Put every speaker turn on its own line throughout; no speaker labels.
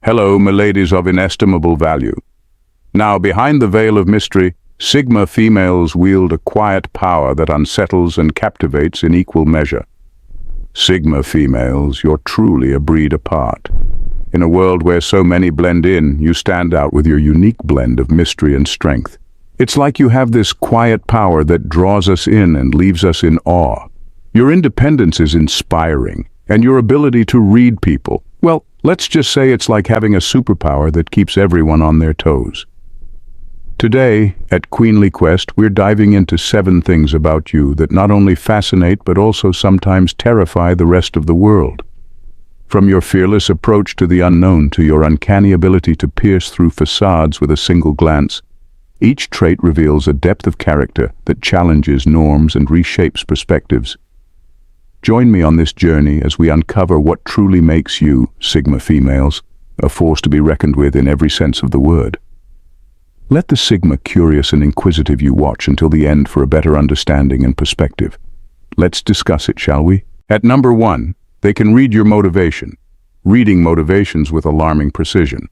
Hello, miladies of inestimable value. Now, behind the veil of mystery, Sigma females wield a quiet power that unsettles and captivates in equal measure. Sigma females, you're truly a breed apart. In a world where so many blend in, you stand out with your unique blend of mystery and strength. It's like you have this quiet power that draws us in and leaves us in awe. Your independence is inspiring, and your ability to read people, well, let's just say it's like having a superpower that keeps everyone on their toes. Today, at Queenly Quest, we're diving into 7 things about you that not only fascinate but also sometimes terrify the rest of the world. From your fearless approach to the unknown to your uncanny ability to pierce through facades with a single glance, each trait reveals a depth of character that challenges norms and reshapes perspectives. Join me on this journey as we uncover what truly makes you, Sigma females, a force to be reckoned with in every sense of the word. Let the Sigma curious and inquisitive you watch until the end for a better understanding and perspective. Let's discuss it, shall we? At number 1, they can read your motivation, reading motivations with alarming precision.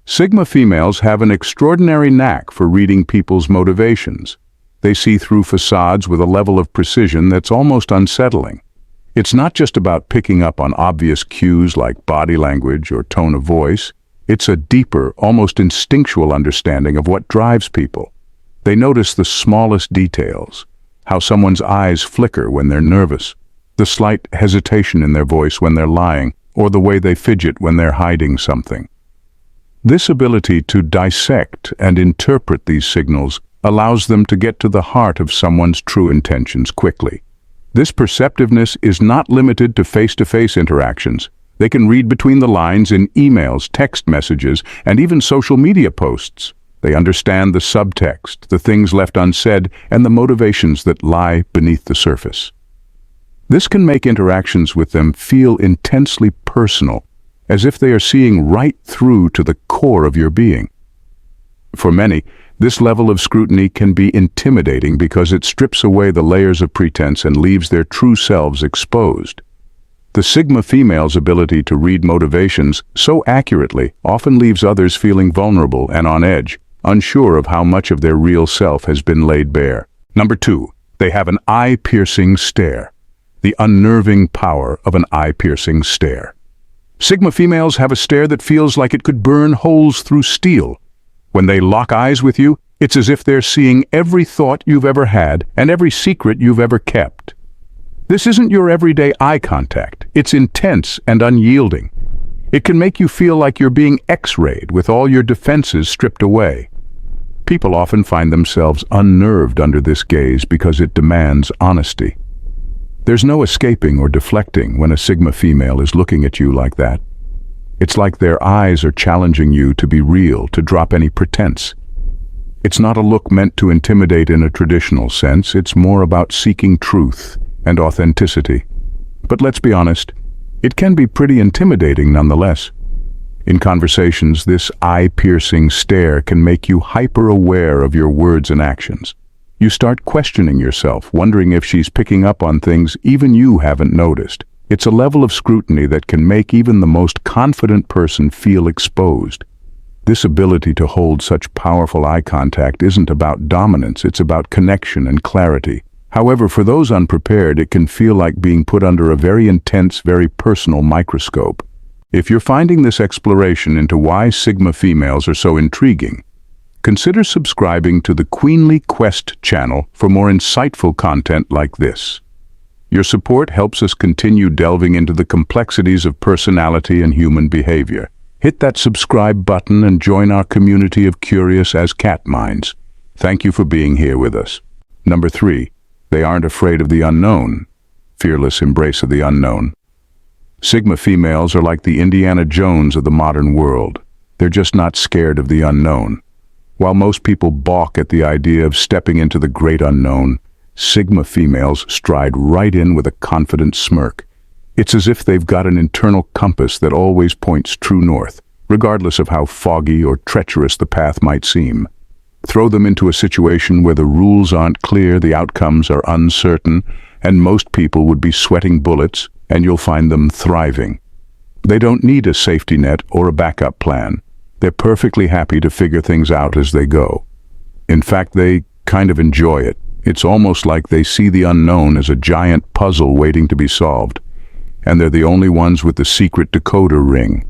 Sigma females have an extraordinary knack for reading people's motivations. They see through facades with a level of precision that's almost unsettling. It's not just about picking up on obvious cues like body language or tone of voice. It's a deeper, almost instinctual understanding of what drives people. They notice the smallest details, how someone's eyes flicker when they're nervous, the slight hesitation in their voice when they're lying, or the way they fidget when they're hiding something. This ability to dissect and interpret these signals allows them to get to the heart of someone's true intentions quickly. This perceptiveness is not limited to face-to-face interactions. They can read between the lines in emails, text messages, and even social media posts. They understand the subtext, the things left unsaid, and the motivations that lie beneath the surface. This can make interactions with them feel intensely personal, as if they are seeing right through to the core of your being. For many, this level of scrutiny can be intimidating because it strips away the layers of pretense and leaves their true selves exposed. The Sigma female's ability to read motivations so accurately often leaves others feeling vulnerable and on edge, unsure of how much of their real self has been laid bare. Number 2, they have an eye-piercing stare. The unnerving power of an eye-piercing stare. Sigma females have a stare that feels like it could burn holes through steel. When they lock eyes with you, it's as if they're seeing every thought you've ever had and every secret you've ever kept. This isn't your everyday eye contact. It's intense and unyielding. It can make you feel like you're being X-rayed with all your defenses stripped away. People often find themselves unnerved under this gaze because it demands honesty. There's no escaping or deflecting when a Sigma female is looking at you like that. It's like their eyes are challenging you to be real, to drop any pretense. It's not a look meant to intimidate in a traditional sense. It's more about seeking truth and authenticity. But let's be honest, it can be pretty intimidating nonetheless. In conversations, this eye-piercing stare can make you hyper-aware of your words and actions. You start questioning yourself, wondering if she's picking up on things even you haven't noticed. It's a level of scrutiny that can make even the most confident person feel exposed. This ability to hold such powerful eye contact isn't about dominance, it's about connection and clarity. However, for those unprepared, it can feel like being put under a very intense, very personal microscope. If you're finding this exploration into why Sigma females are so intriguing, consider subscribing to the Queenly Quest channel for more insightful content like this. Your support helps us continue delving into the complexities of personality and human behavior. Hit that subscribe button and join our community of curious as cat minds. Thank you for being here with us. Number 3, they aren't afraid of the unknown. Fearless embrace of the unknown. Sigma females are like the Indiana Jones of the modern world. They're just not scared of the unknown. While most people balk at the idea of stepping into the great unknown, Sigma females stride right in with a confident smirk. It's as if they've got an internal compass that always points true north, regardless of how foggy or treacherous the path might seem. Throw them into a situation where the rules aren't clear, the outcomes are uncertain, and most people would be sweating bullets, and you'll find them thriving. They don't need a safety net or a backup plan. They're perfectly happy to figure things out as they go. In fact, they kind of enjoy it. It's almost like they see the unknown as a giant puzzle waiting to be solved, and they're the only ones with the secret decoder ring.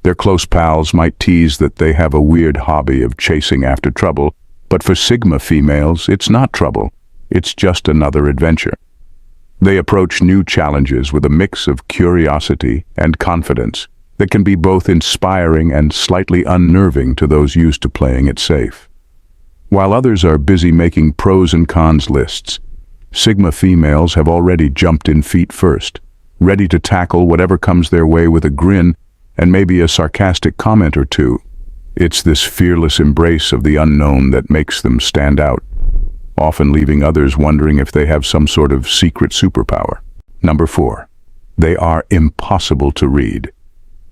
Their close pals might tease that they have a weird hobby of chasing after trouble, but for Sigma females, it's not trouble. It's just another adventure. They approach new challenges with a mix of curiosity and confidence that can be both inspiring and slightly unnerving to those used to playing it safe. While others are busy making pros and cons lists, Sigma females have already jumped in feet first, ready to tackle whatever comes their way with a grin and maybe a sarcastic comment or two. It's this fearless embrace of the unknown that makes them stand out, often leaving others wondering if they have some sort of secret superpower. Number 4. They are impossible to read.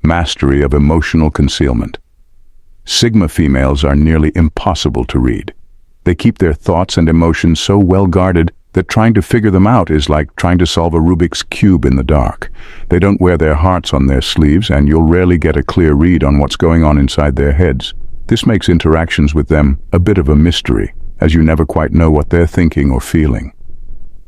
Mastery of emotional concealment. Sigma females are nearly impossible to read. They keep their thoughts and emotions so well guarded that trying to figure them out is like trying to solve a Rubik's Cube in the dark. They don't wear their hearts on their sleeves, and you'll rarely get a clear read on what's going on inside their heads. This makes interactions with them a bit of a mystery, as you never quite know what they're thinking or feeling.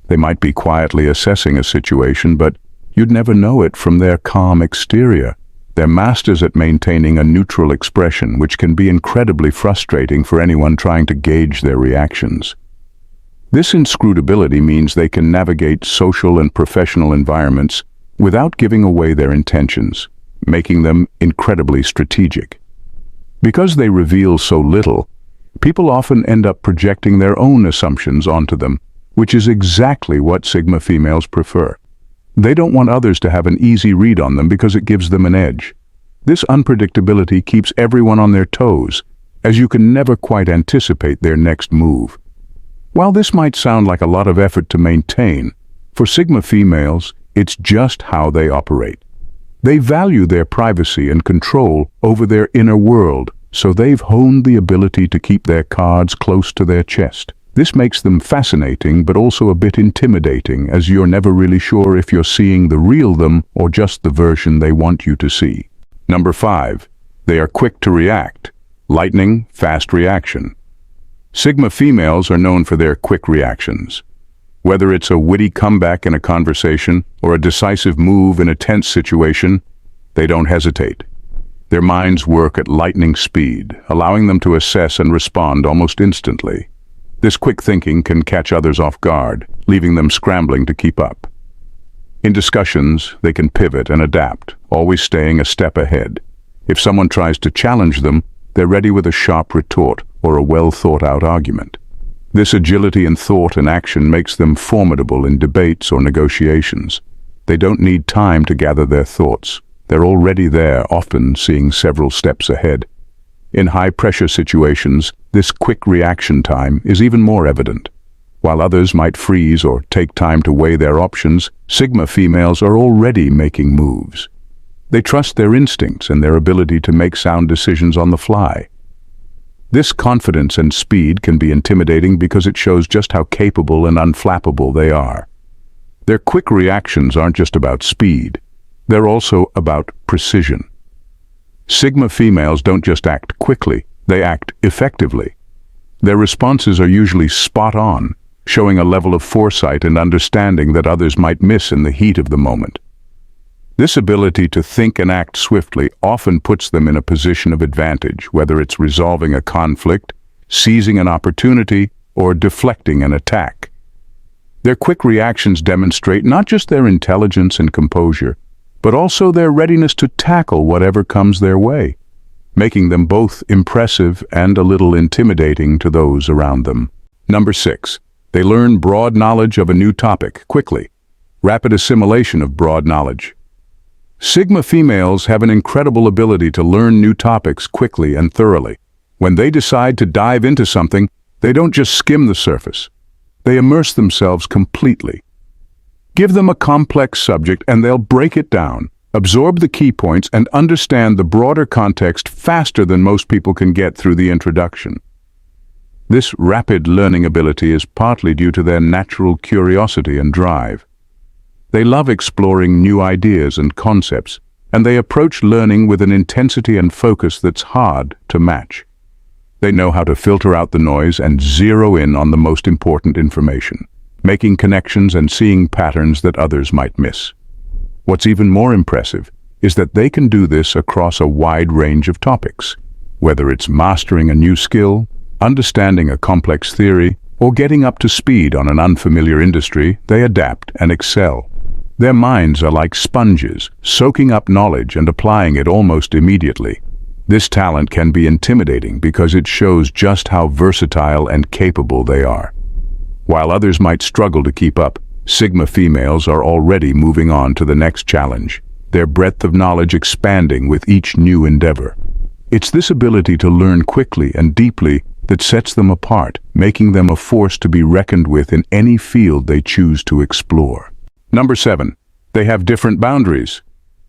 They might be quietly assessing a situation, but you'd never know it from their calm exterior. They're masters at maintaining a neutral expression, which can be incredibly frustrating for anyone trying to gauge their reactions. This inscrutability means they can navigate social and professional environments without giving away their intentions, making them incredibly strategic. Because they reveal so little, people often end up projecting their own assumptions onto them, which is exactly what Sigma females prefer. They don't want others to have an easy read on them because it gives them an edge. This unpredictability keeps everyone on their toes, as you can never quite anticipate their next move. While this might sound like a lot of effort to maintain, for Sigma females, it's just how they operate. They value their privacy and control over their inner world, so they've honed the ability to keep their cards close to their chest. This makes them fascinating but also a bit intimidating, as you're never really sure if you're seeing the real them or just the version they want you to see. Number 5. They are quick to react. Lightning, fast reaction. Sigma females are known for their quick reactions. Whether it's a witty comeback in a conversation or a decisive move in a tense situation, they don't hesitate. Their minds work at lightning speed, allowing them to assess and respond almost instantly. This quick thinking can catch others off guard, leaving them scrambling to keep up. In discussions, they can pivot and adapt, always staying a step ahead. If someone tries to challenge them, they're ready with a sharp retort or a well-thought-out argument. This agility in thought and action makes them formidable in debates or negotiations. They don't need time to gather their thoughts. They're already there, often seeing several steps ahead. In high-pressure situations, this quick reaction time is even more evident. While others might freeze or take time to weigh their options, Sigma females are already making moves. They trust their instincts and their ability to make sound decisions on the fly. This confidence and speed can be intimidating because it shows just how capable and unflappable they are. Their quick reactions aren't just about speed. They're also about precision. Sigma females don't just act quickly, they act effectively. Their responses are usually spot on, showing a level of foresight and understanding that others might miss in the heat of the moment. This ability to think and act swiftly often puts them in a position of advantage, whether it's resolving a conflict, seizing an opportunity, or deflecting an attack. Their quick reactions demonstrate not just their intelligence and composure, but also their readiness to tackle whatever comes their way, making them both impressive and a little intimidating to those around them. Number 6. They learn broad knowledge of a new topic quickly. Rapid assimilation of broad knowledge. Sigma females have an incredible ability to learn new topics quickly and thoroughly. When they decide to dive into something, they don't just skim the surface. They immerse themselves completely. Give them a complex subject and they'll break it down, absorb the key points, and understand the broader context faster than most people can get through the introduction. This rapid learning ability is partly due to their natural curiosity and drive. They love exploring new ideas and concepts, and they approach learning with an intensity and focus that's hard to match. They know how to filter out the noise and zero in on the most important information, making connections and seeing patterns that others might miss. What's even more impressive is that they can do this across a wide range of topics. Whether it's mastering a new skill, understanding a complex theory, or getting up to speed on an unfamiliar industry, they adapt and excel. Their minds are like sponges, soaking up knowledge and applying it almost immediately. This talent can be intimidating because it shows just how versatile and capable they are. While others might struggle to keep up, Sigma females are already moving on to the next challenge, their breadth of knowledge expanding with each new endeavor. It's this ability to learn quickly and deeply that sets them apart, making them a force to be reckoned with in any field they choose to explore. Number 7. They have different boundaries.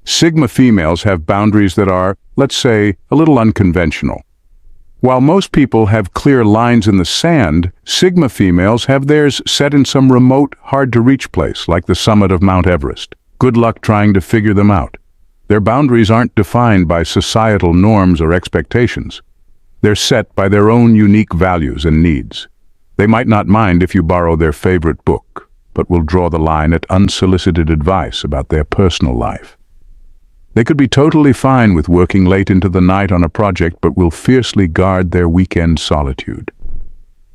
Sigma females have boundaries that are, let's say, a little unconventional. While most people have clear lines in the sand, Sigma females have theirs set in some remote, hard-to-reach place, like the summit of Mount Everest. Good luck trying to figure them out. Their boundaries aren't defined by societal norms or expectations. They're set by their own unique values and needs. They might not mind if you borrow their favorite book, but will draw the line at unsolicited advice about their personal life. They could be totally fine with working late into the night on a project, but will fiercely guard their weekend solitude.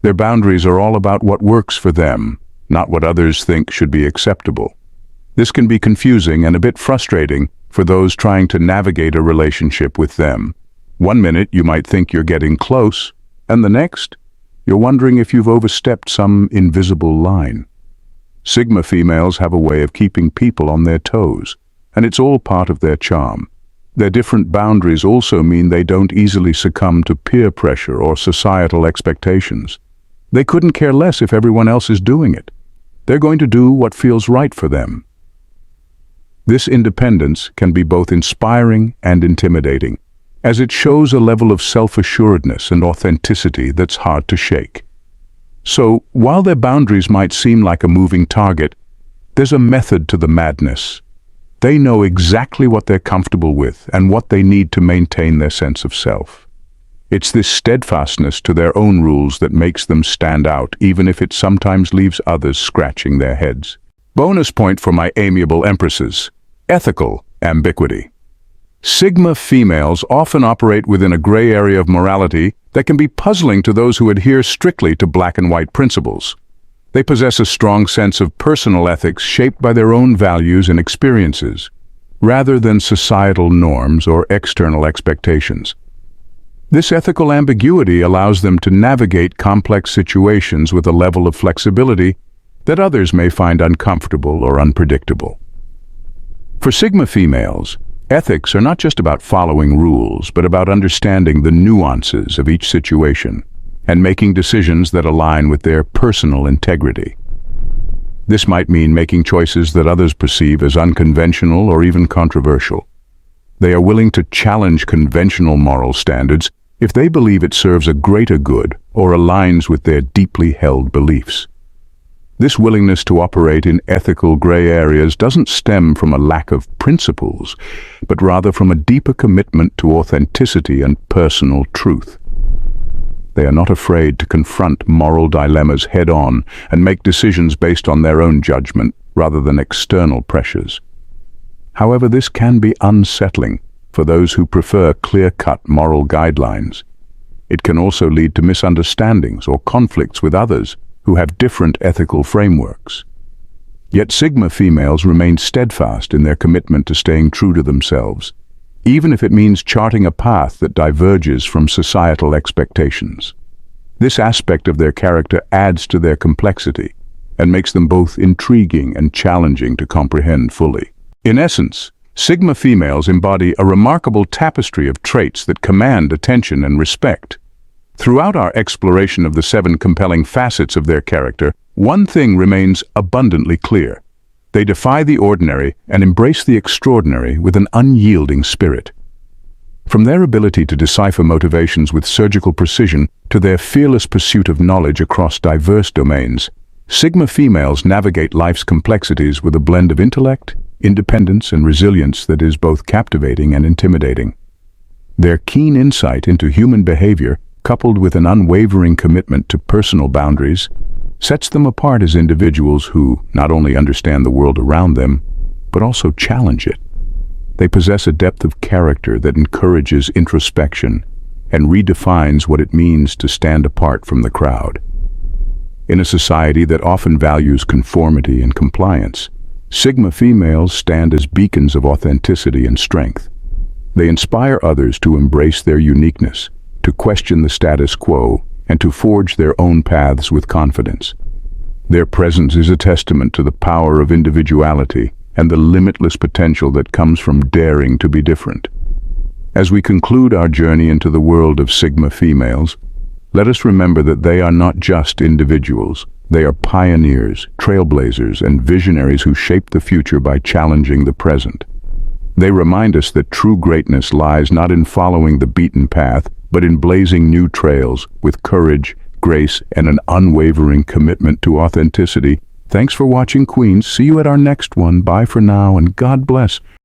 Their boundaries are all about what works for them, not what others think should be acceptable. This can be confusing and a bit frustrating for those trying to navigate a relationship with them. One minute you might think you're getting close, and the next, you're wondering if you've overstepped some invisible line. Sigma females have a way of keeping people on their toes, and it's all part of their charm. Their different boundaries also mean they don't easily succumb to peer pressure or societal expectations. They couldn't care less if everyone else is doing it. They're going to do what feels right for them. This independence can be both inspiring and intimidating, as it shows a level of self-assuredness and authenticity that's hard to shake. So, while their boundaries might seem like a moving target, there's a method to the madness. They know exactly what they're comfortable with and what they need to maintain their sense of self. It's this steadfastness to their own rules that makes them stand out, even if it sometimes leaves others scratching their heads. Bonus point for my amiable empresses: ethical ambiguity. Sigma females often operate within a gray area of morality that can be puzzling to those who adhere strictly to black and white principles. They possess a strong sense of personal ethics shaped by their own values and experiences, rather than societal norms or external expectations. This ethical ambiguity allows them to navigate complex situations with a level of flexibility that others may find uncomfortable or unpredictable. For Sigma females, ethics are not just about following rules, but about understanding the nuances of each situation and making decisions that align with their personal integrity. This might mean making choices that others perceive as unconventional or even controversial. They are willing to challenge conventional moral standards if they believe it serves a greater good or aligns with their deeply held beliefs. This willingness to operate in ethical gray areas doesn't stem from a lack of principles, but rather from a deeper commitment to authenticity and personal truth. They are not afraid to confront moral dilemmas head-on and make decisions based on their own judgment rather than external pressures. However, this can be unsettling for those who prefer clear-cut moral guidelines. It can also lead to misunderstandings or conflicts with others who have different ethical frameworks. Yet Sigma females remain steadfast in their commitment to staying true to themselves, even if it means charting a path that diverges from societal expectations. This aspect of their character adds to their complexity and makes them both intriguing and challenging to comprehend fully. In essence, Sigma females embody a remarkable tapestry of traits that command attention and respect. Throughout our exploration of the 7 compelling facets of their character, one thing remains abundantly clear. They defy the ordinary and embrace the extraordinary with an unyielding spirit. From their ability to decipher motivations with surgical precision to their fearless pursuit of knowledge across diverse domains, Sigma females navigate life's complexities with a blend of intellect, independence and resilience that is both captivating and intimidating. Their keen insight into human behavior, coupled with an unwavering commitment to personal boundaries, sets them apart as individuals who not only understand the world around them, but also challenge it. They possess a depth of character that encourages introspection and redefines what it means to stand apart from the crowd. In a society that often values conformity and compliance, Sigma females stand as beacons of authenticity and strength. They inspire others to embrace their uniqueness, to question the status quo, and to forge their own paths with confidence. Their presence is a testament to the power of individuality and the limitless potential that comes from daring to be different. As we conclude our journey into the world of Sigma females, let us remember that they are not just individuals. They are pioneers, trailblazers, and visionaries who shape the future by challenging the present. They remind us that true greatness lies not in following the beaten path, but in blazing new trails with courage, grace, and an unwavering commitment to authenticity. Thanks for watching, Queens. See you at our next one. Bye for now, and God bless.